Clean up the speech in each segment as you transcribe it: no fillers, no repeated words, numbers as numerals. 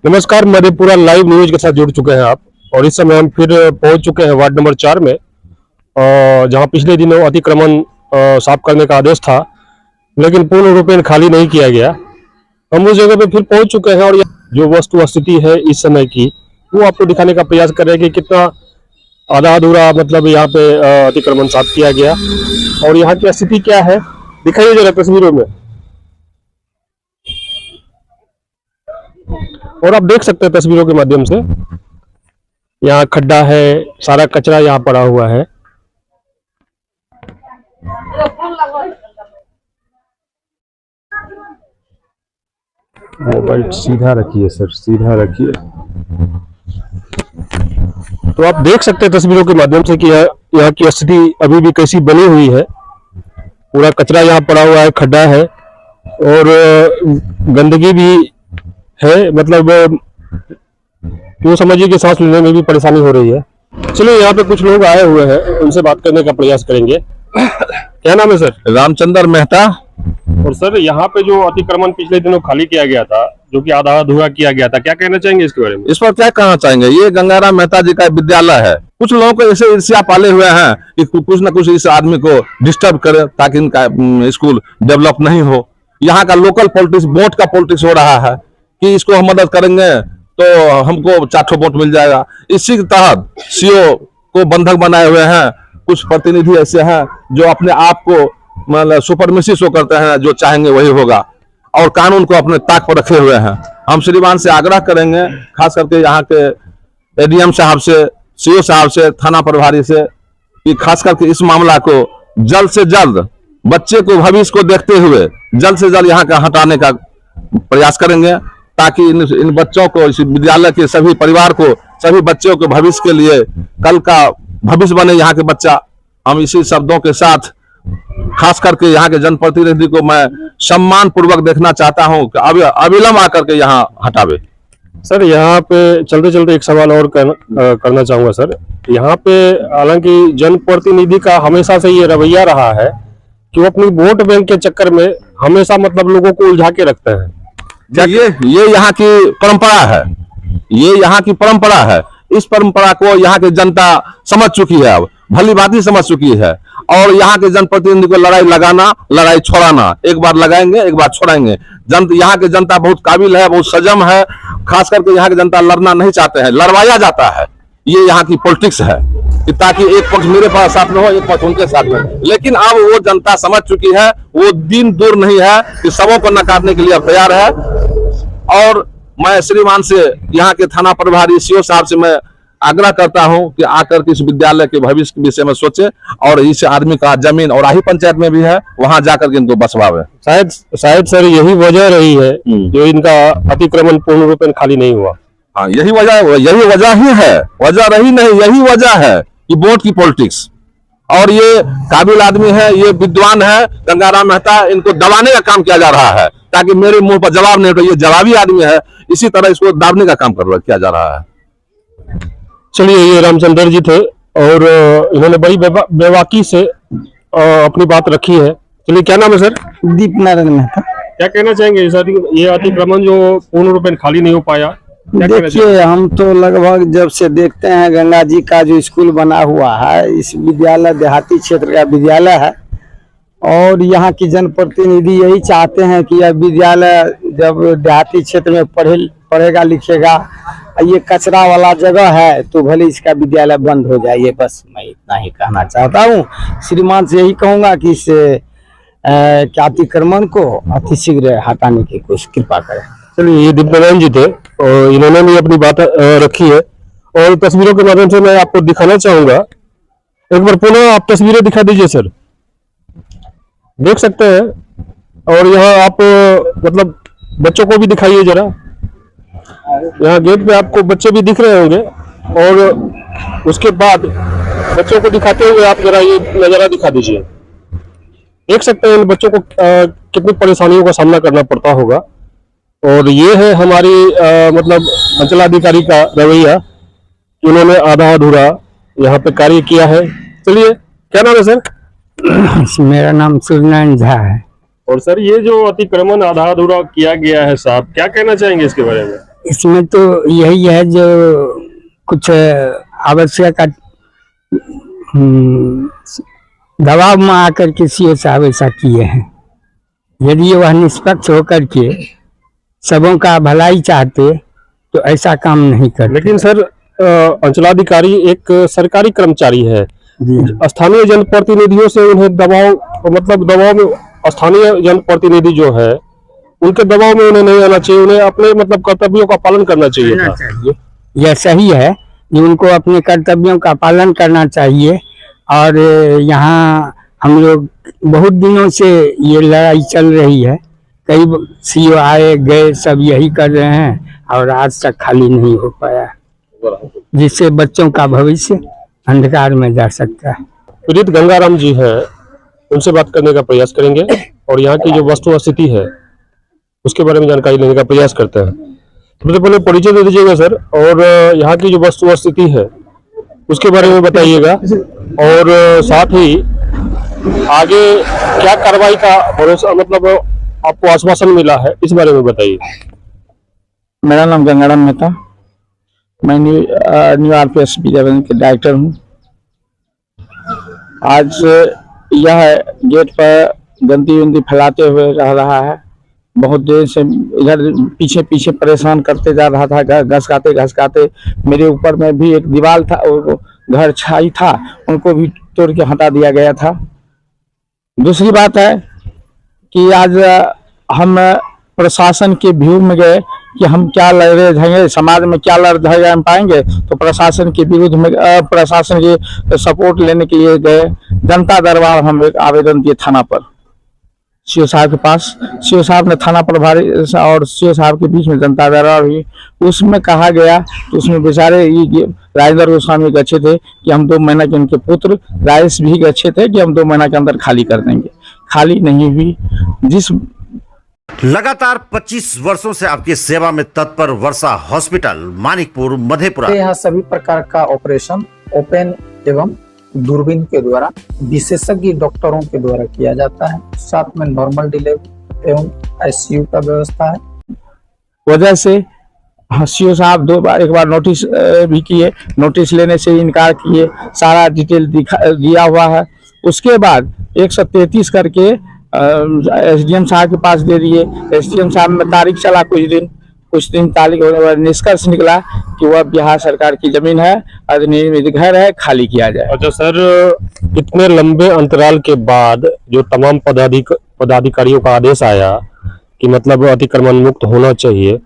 नमस्कार, Madhepura live news के साथ जुड़ चुके हैं आप। और इस समय हम फिर पहुंच चुके हैं वार्ड नंबर 4 में, जहां पिछले दिनों अतिक्रमण साफ करने का आदेश था, लेकिन पूर्ण रूपेण खाली नहीं किया गया। हम उस जगह पे फिर पहुंच चुके हैं और जो वस्तु स्थिति है इस समय की, वो आपको दिखाने का प्रयास कर रहे हैं कि कितना आधा अधूरा मतलब यहाँ पे अतिक्रमण साफ किया गया और यहाँ की स्थिति क्या है। दिखाइए जरा तस्वीरों में। और आप देख सकते हैं तस्वीरों के माध्यम से, यहाँ खड्डा है, सारा कचरा यहाँ पड़ा हुआ है। मोबाइल सीधा रखिए सर, सीधा रखिए। तो आप देख सकते हैं तस्वीरों के माध्यम से कि यहाँ की स्थिति अभी भी कैसी बनी हुई है। पूरा कचरा यहाँ पड़ा हुआ है, खड्डा है और गंदगी भी है। मतलब यूँ समझिए कि सांस लेने में भी परेशानी हो रही है। चलिए, यहाँ पे कुछ लोग आए हुए हैं, उनसे बात करने का प्रयास करेंगे। क्या नाम है सर? रामचंद्र मेहता। और सर, यहाँ पे जो अतिक्रमण पिछले दिनों खाली किया गया था, जो कि आधा अधूरा किया गया था, क्या कहना चाहेंगे इसके बारे में? इस पर क्या कहना चाहेंगे? ये गंगाराम मेहता जी का विद्यालय है। कुछ लोगों को ऐसे ईर्ष्या पाले हुए हैं कि कुछ न कुछ इस आदमी को डिस्टर्ब करे ताकि इनका स्कूल डेवलप नहीं हो। यहाँ का लोकल पॉलिटिक्स, वोट का पॉलिटिक्स हो रहा है कि इसको हम मदद करेंगे तो हमको 4 वोट मिल जाएगा। इसी के तहत सीओ को बंधक बनाए हुए हैं। कुछ प्रतिनिधि ऐसे हैं जो अपने आप को मतलब सुपरमेसी शो करते हैं, जो चाहेंगे वही होगा और कानून को अपने ताक पर रखे हुए हैं। हम श्रीमान से आग्रह करेंगे, खास करके यहाँ के एडीएम साहब से, सीओ साहब से, थाना प्रभारी से, कि खास करके इस मामला को जल्द से जल्द, बच्चे को भविष्य को देखते हुए जल्द से जल्द यहाँ का हटाने का प्रयास करेंगे, ताकि इन बच्चों को, इस विद्यालय के सभी परिवार को, सभी बच्चों के भविष्य के लिए, कल का भविष्य बने यहाँ के बच्चा। हम इसी शब्दों के साथ खास करके यहाँ के जनप्रतिनिधि को मैं सम्मान पूर्वक देखना चाहता हूँ कि अविलंब आकर के यहाँ हटावे। सर, यहाँ पे चलते चलते एक सवाल और करना चाहूंगा सर। यहाँ पे हालांकि जनप्रतिनिधि का हमेशा से ये रवैया रहा है कि वो अपनी वोट बैंक के चक्कर में हमेशा मतलब लोगों को उलझा के रखते हैं। ये यहाँ की परंपरा है, ये यहाँ की परंपरा है। इस परंपरा को यहाँ की जनता समझ चुकी है, अब भली भांति समझ चुकी है। और यहाँ के जनप्रतिनिधि को लड़ाई लगाना, लड़ाई छोड़ाना, एक बार लगाएंगे एक बार छोड़ाएंगे। यहाँ की जनता बहुत काबिल है, बहुत सजम है। खास करके यहाँ की जनता लड़ना नहीं चाहते हैं, लड़वाया जाता है। ये यहाँ की पॉलिटिक्स है कि ताकि एक पक्ष मेरे पास साथ में हो, एक पक्ष उनके साथ में। लेकिन अब वो जनता समझ चुकी है, वो दिन दूर नहीं है कि सबों को नकारने के लिए अब तैयार है। और मैं श्रीमान से, यहाँ के थाना प्रभारी सीओ साहब से मैं आग्रह करता हूं कि आकर के इस विद्यालय के भविष्य के विषय में सोचे और इस आदमी का जमीन, और आही पंचायत में भी है, वहां जाकर के इनको बसवावे। शायद सर यही वजह रही है जो इनका अतिक्रमण पूर्ण रूप में खाली नहीं हुआ। हाँ, यही वजह ही है, वजह रही नहीं, यही वजह है कि वोट की पॉलिटिक्स। और ये काबिल आदमी है, ये विद्वान है गंगाराम मेहता, इनको दबाने का काम किया जा रहा है ताकि मेरे मुंह पर जवाब नहीं उठे। ये जवाबी आदमी है, इसी तरह इसको दाबने का काम किया जा रहा है। चलिए, ये रामचंद्र जी थे और इन्होंने बड़ी बेबाकी से अपनी बात रखी है। चलिए, क्या नाम है सर? दीप नारायण मेहता। क्या कहना चाहेंगे सर, ये अतिक्रमण जो पूर्ण रूप में खाली नहीं हो पाया? देखिए, हम तो लगभग जब से देखते हैं गंगा जी का जो स्कूल बना हुआ है, इस विद्यालय देहाती क्षेत्र का विद्यालय है और यहाँ की जनप्रतिनिधि यही चाहते हैं कि यह विद्यालय जब देहाती क्षेत्र में पढ़ेगा लिखेगा, ये कचरा वाला जगह है तो भले इसका विद्यालय बंद हो जाए। बस मैं इतना ही कहना चाहता हूँ। श्रीमान से यही कहूँगा कि इस अतिक्रमण को अतिशीघ्र हटाने की कोशिश कृपा करें। चलिए, ये दिव्यनारायण जी थे और इन्होंने भी अपनी बात रखी है और तस्वीरों के माध्यम से मैं आपको दिखाना चाहूंगा। एक बार पुनः आप तस्वीरें दिखा दीजिए सर, देख सकते हैं। और यहाँ आप मतलब बच्चों को भी दिखाइए जरा। यहाँ गेट पे आपको बच्चे भी दिख रहे होंगे और उसके बाद बच्चों को दिखाते हुए आप जरा ये नजारा दिखा दीजिए। देख सकते हैं इन बच्चों को कितनी परेशानियों का सामना करना पड़ता होगा। और ये है हमारी मतलब अंचलाधिकारी का रवैया, उन्होंने आधा अधूरा यहाँ पे कार्य किया है। चलिए, क्या नाम है सर? मेरा नाम सूर्यनारायण झा है। और सर, ये जो अतिक्रमण आधा अधूरा किया गया है साहब, क्या कहना चाहेंगे इसके बारे में? इसमें तो यही है जो कुछ आवश्यक दबाव में आकर के सीओ साहब ऐसा किए हैं। यदि वह निष्पक्ष होकर के सबों का भलाई चाहते तो ऐसा काम नहीं करते। लेकिन सर अंचलाधिकारी एक सरकारी कर्मचारी है, स्थानीय जनप्रतिनिधियों से उन्हें दबाव दबाव में स्थानीय जनप्रतिनिधि जो है उनके दबाव में उन्हें नहीं आना चाहिए, उन्हें अपने कर्तव्यों का पालन करना चाहिए। यह सही है कि उनको अपने कर्तव्यों का पालन करना चाहिए। और यहाँ हम लोग बहुत दिनों से ये लड़ाई चल रही है, कई सीओ आए गए सब यही कर रहे हैं और आज तक खाली नहीं हो पाया, जिससे बच्चों का भविष्य अंधकार में जा सकता है। पीड़ित गंगाराम जी हैं, उनसे बात करने का प्रयास करेंगे और यहाँ की जो वस्तु स्थिति है उसके बारे में जानकारी लेने का प्रयास करते हैं। सबसे पहले परिचय दे दीजिएगा सर, और यहाँ की जो वस्तु स्थिति है उसके बारे में बताइएगा, और साथ ही आगे क्या कार्रवाई का भरोसा आपको आश्वासन मिला है इस बारे में बताइए। मेरा नाम गंगाराम मेहता, मैं न्यू आरपीएस विजयनगर के डायरेक्टर हूँ। आज यह गेट पर गंदगी उंदी फैलाते हुए रह रहा है। बहुत देर से इधर पीछे पीछे परेशान करते जा रहा था, घसकाते मेरे ऊपर में भी एक दीवार था, घर छाई था, उनको भी तोड़ के हटा दिया गया था। दूसरी बात है कि आज हम प्रशासन के व्यू में गए कि हम क्या लड़े जाएंगे, समाज में क्या लड़ पाएंगे, तो प्रशासन के विरुद्ध में प्रशासन के सपोर्ट लेने के लिए गए। जनता दरबार हम एक आवेदन दिए थाना पर, सीओ साहब के पास। सीओ साहब ने थाना प्रभारी और सीओ साहब के बीच में जनता दरबार हुई। उसमें कहा गया कि उसमें बेचारे ये राजेंद्र गोस्वामी गच्छे थे कि हम 2 महीना के, उनके पुत्र राजेश भी गच्छे थे कि हम 2 महीना के अंदर खाली कर देंगे। खाली नहीं हुई। जिस लगातार 25 वर्षों से आपकी सेवा में तत्पर वर्षा हॉस्पिटल मानिकपुर मधेपुरा, यहाँ सभी प्रकार का ऑपरेशन ओपन एवं दूरबीन के द्वारा विशेषज्ञ डॉक्टरों के द्वारा किया जाता है। साथ में नॉर्मल डिलीवरी एवं आईसीयू का व्यवस्था है। वजह से सीओ साहब एक बार नोटिस भी किए, नोटिस लेने से इनकार किए, सारा डिटेल दिया हुआ है। उसके बाद 133 करके एसडीएम साहब के पास दे दिए। एसडीएम साहब में तारीख चला, कुछ दिन तारीख होने बाद निष्कर्ष निकला कि वह बिहार सरकार की जमीन है, अधिनियमित घर है, खाली किया जाए। अच्छा सर, इतने लंबे अंतराल के बाद जो तमाम पदाधिकारियों का आदेश आया कि अतिक्रमण मुक्त होना चाहिए,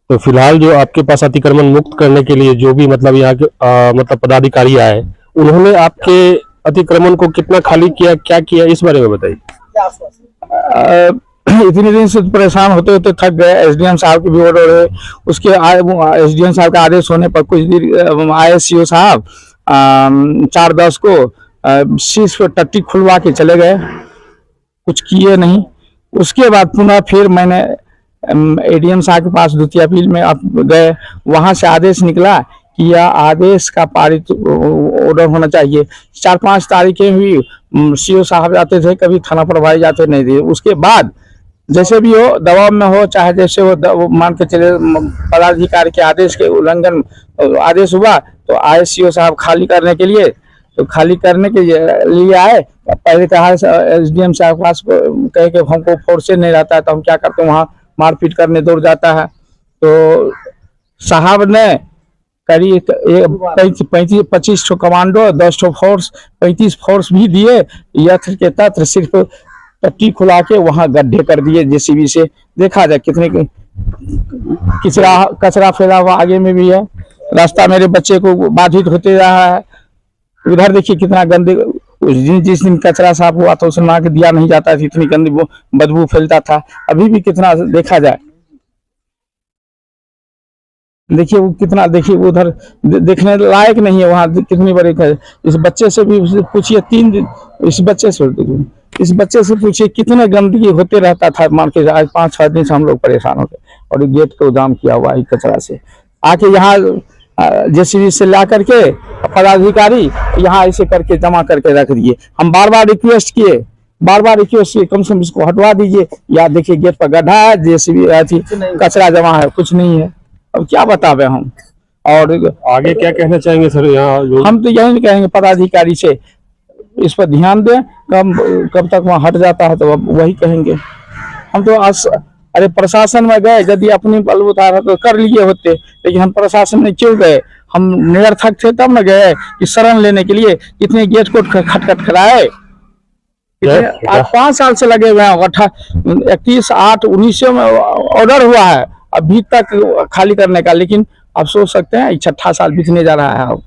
तो फिलहाल जो आपके पास अतिक्रमण मुक्त करने के लिए जो भी यहाँ के पदाधिकारी आए, उन्होंने आपके अतिक्रमण को कितना खाली किया, क्या किया, इस बारे में बताइए। इतने दिन से परेशान होते होते थक गए। एसडीएम साहब की भी ऑर्डर है, उसके एसडीएम साहब का आदेश होने पर कुछ देर आए सीओ साहब 4-10 को शीश पे टट्टी खुलवा के चले गए, कुछ किए नहीं। उसके बाद पुनः फिर मैंने एडीएम साहब के पास द्वितीय अपील में गए, वहां से आदेश निकला कि यह आदेश का पारित ऑर्डर होना चाहिए। 4-5 तारीखें हुई, सीओ साहब जाते थे, कभी थाना प्रभारी जाते नहीं थे। उसके बाद जैसे भी हो, दबाव में हो, चाहे जैसे हो, मान के चले पदाधिकारी के आदेश के उल्लंघन आदेश हुआ तो आए सीओ साहब खाली करने के लिए। तो खाली करने के लिए आए, पहले कहा एसडीएम साहब पास कहे कि हमको फोर्स नहीं रहता है, तो हम क्या करते हैं, वहाँ मारपीट करने दौड़ जाता है। तो साहब ने करीब 25 कमांडो, 10 फोर्स, 35 फोर्स भी दिए। यत्र के तत्र सिर्फ टट्टी खुला के वहां गड्ढे कर दिए जेसीबी से। देखा जाए कितने कचरा फैला हुआ आगे में भी है। रास्ता मेरे बच्चे को बाधित होते रहा है। उधर देखिए कितना गंदे, जिस दिन कचरा साफ हुआ तो उस दिन दिया नहीं जाता था, इतनी गंदी बदबू फैलता था। अभी भी कितना देखा जाए, देखिए वो कितना, देखिए उधर देखने लायक नहीं है। वहाँ कितनी बड़ी, इस बच्चे से भी पूछिए, 3 दिन इस बच्चे से पूछिए कितने गंदगी होते रहता था। मान के आज 5-6 दिन से हम लोग परेशान होते, और गेट को जाम किया हुआ है कचरा से। आके यहाँ जेसीबी से ला करके पदाधिकारी यहाँ ऐसे करके जमा करके रख दिए। हम बार बार रिक्वेस्ट किए, कम से कम इसको हटवा दीजिए। या देखिए गेट पर गड्ढा है, जेसीबी कचरा जमा है, कुछ नहीं है। अब क्या बतावे हम। और आगे क्या कहना चाहेंगे सर यहाँ जो हम तो यही कहेंगे पदाधिकारी से इस पर ध्यान दें, कब तक वहाँ हट जाता है तो अब वही कहेंगे। हम तो अरे प्रशासन में गए, यदि अपनी बल उतारा तो कर लिए होते, लेकिन हम प्रशासन में क्यों गए? हम निरर्थक थे तब न गए कि शरण लेने के लिए। कितने गेट को खटखटाए, 5 साल से लगे हुए हैं। 31/8/19 में ऑर्डर हुआ है अभी तक खाली करने का, लेकिन आप सोच सकते हैं 6ठा साल बीतने जा रहा है। अब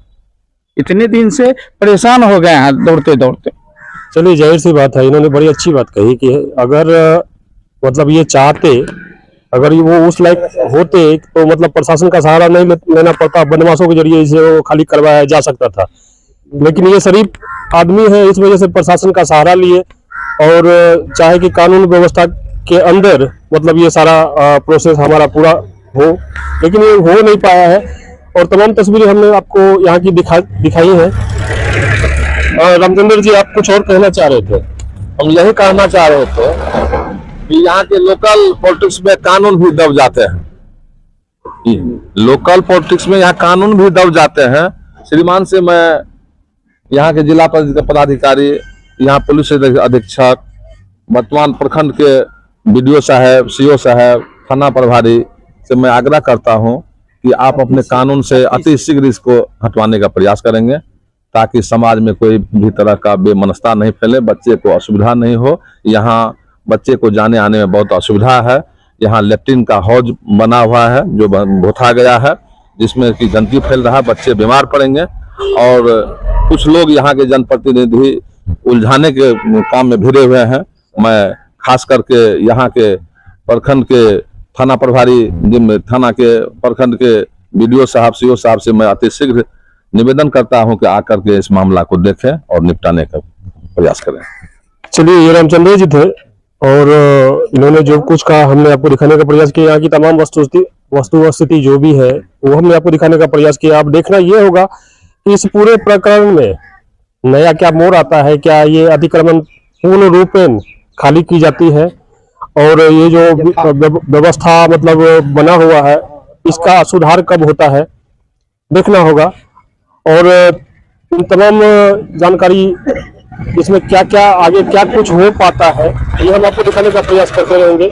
इतने दिन से परेशान हो गए हैं दौड़ते दौड़ते। चलिए, जाहिर सी बात है, इन्होंने बड़ी अच्छी बात कही कि अगर मतलब ये चाहते, अगर वो उस लायक होते तो मतलब प्रशासन का सहारा नहीं लेना पड़ता, बदमाशों के जरिए इसे वो खाली करवाया जा सकता था। लेकिन ये शरीफ आदमी है, इस वजह से प्रशासन का सहारा लिए और चाहे कि कानून व्यवस्था के अंदर मतलब ये सारा प्रोसेस हमारा पूरा हो, लेकिन ये हो नहीं पाया है। और तमाम तस्वीरें हमने आपको यहाँ की दिखाई हैं। रामचंद्र जी, आप कुछ और कहना चाह रहे थे? हम यही कहना चाह रहे थे कि यहाँ के लोकल पॉलिटिक्स में कानून भी दब जाते हैं। लोकल पॉलिटिक्स में यहाँ कानून भी दब जाते हैं। श्रीमान से मैं यहाँ के जिला पदाधिकारी, यहाँ पुलिस अधीक्षक, वर्तमान प्रखंड के BDO साहब, CO साहब, थाना प्रभारी से मैं आग्रह करता हूँ कि आप अपने कानून से अति शीघ्र इसको हटवाने का प्रयास करेंगे, ताकि समाज में कोई भी तरह का बेमनस्ता नहीं फैले, बच्चे को असुविधा नहीं हो। यहाँ बच्चे को जाने आने में बहुत असुविधा है। यहाँ लेट्रिन का हौज बना हुआ है जो भोथा गया है, जिसमें कि गंदगी फैल रहा है, बच्चे बीमार पड़ेंगे। और कुछ लोग यहाँ के जनप्रतिनिधि उलझाने के काम में भिड़े हुए हैं। मैं खास करके यहाँ के प्रखंड के थाना प्रभारी, थाना के प्रखंड के BDO साहब, CO साहब से मैं अति शीघ्र निवेदन करता हूं कि आकर के इस मामला को देखें और निपटाने का प्रयास करें। चलिए, ये रामचंद्र जी थे और इन्होंने जो कुछ कहा हमने आपको दिखाने का प्रयास किया। यहाँ की तमाम वस्तुस्थिति जो भी है वो हमने आपको दिखाने का प्रयास किया। अब देखना ये होगा कि इस पूरे प्रकरण में नया क्या मोड़ आता है, क्या ये अतिक्रमण पूर्ण रूपेण खाली की जाती है और ये जो व्यवस्था मतलब बना हुआ है इसका सुधार कब होता है, देखना होगा। और तमाम जानकारी इसमें क्या क्या आगे क्या कुछ हो पाता है ये हम आपको दिखाने का प्रयास करते रहेंगे।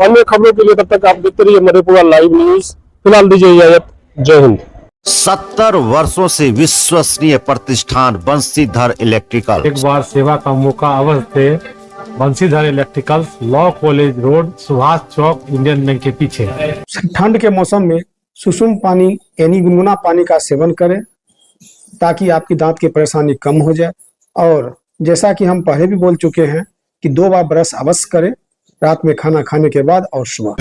अन्य खबरों के लिए तब तक आप देखते रहिए मधेपुरा लाइव न्यूज। फिलहाल दीजिए इजाजत। जय हिंद। 70 वर्षों से विश्वसनीय प्रतिष्ठान बंशीधर इलेक्ट्रिकल। एक बार सेवा का मौका अवश्य थे। Banshidhar electricals, law college road, Subhash Chowk, Indian bank के पीछे। ठंड के मौसम में सुसुम पानी यानी गुनगुना पानी का सेवन करें ताकि आपकी दांत की परेशानी कम हो जाए। और जैसा कि हम पहले भी बोल चुके हैं कि 2 बार ब्रश अवश्य करें, रात में खाना खाने के बाद और सुबह।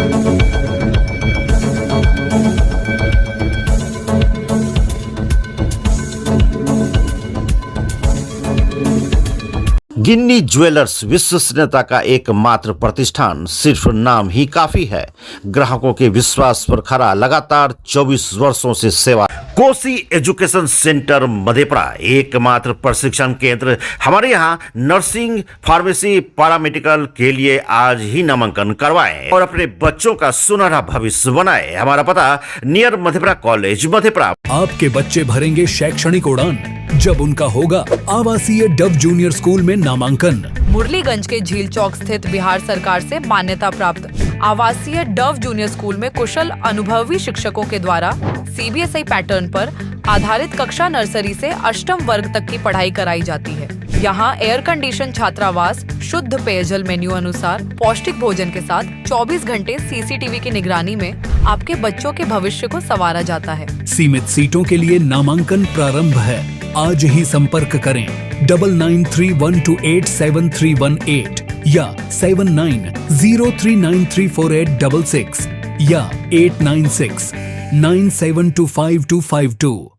गिन्नी ज्वेलर्स विश्वसनीयता का एकमात्र प्रतिष्ठान, सिर्फ नाम ही काफी है। ग्राहकों के विश्वास पर खरा लगातार 24 वर्षों से सेवा। कोसी एजुकेशन सेंटर मधेपुरा, एकमात्र प्रशिक्षण केंद्र। हमारे यहाँ नर्सिंग, फार्मेसी, पैरामेडिकल के लिए आज ही नामांकन करवाएं और अपने बच्चों का सुनहरा भविष्य बनाएं। हमारा पता नियर मधेपुरा कॉलेज, मधेपुरा। आपके बच्चे भरेंगे शैक्षणिक उड़ान जब उनका होगा आवासीय डव जूनियर स्कूल में नामांकन। मुरलीगंज के झील चौक स्थित बिहार सरकार से मान्यता प्राप्त आवासीय डव जूनियर स्कूल में कुशल अनुभवी शिक्षकों के द्वारा CBSI पैटर्न पर आधारित कक्षा नर्सरी से 8वीं वर्ग तक की पढ़ाई कराई जाती है। यहाँ एयर कंडीशन छात्रावास, शुद्ध पेयजल मेन्यू अनुसार पौष्टिक भोजन के साथ 24 घंटे CCTV की निगरानी में आपके बच्चों के भविष्य को संवारा जाता है। सीमित सीटों के लिए नामांकन प्रारंभ है। आज ही संपर्क करें 9931287318 या 7903934866 या 8969725252।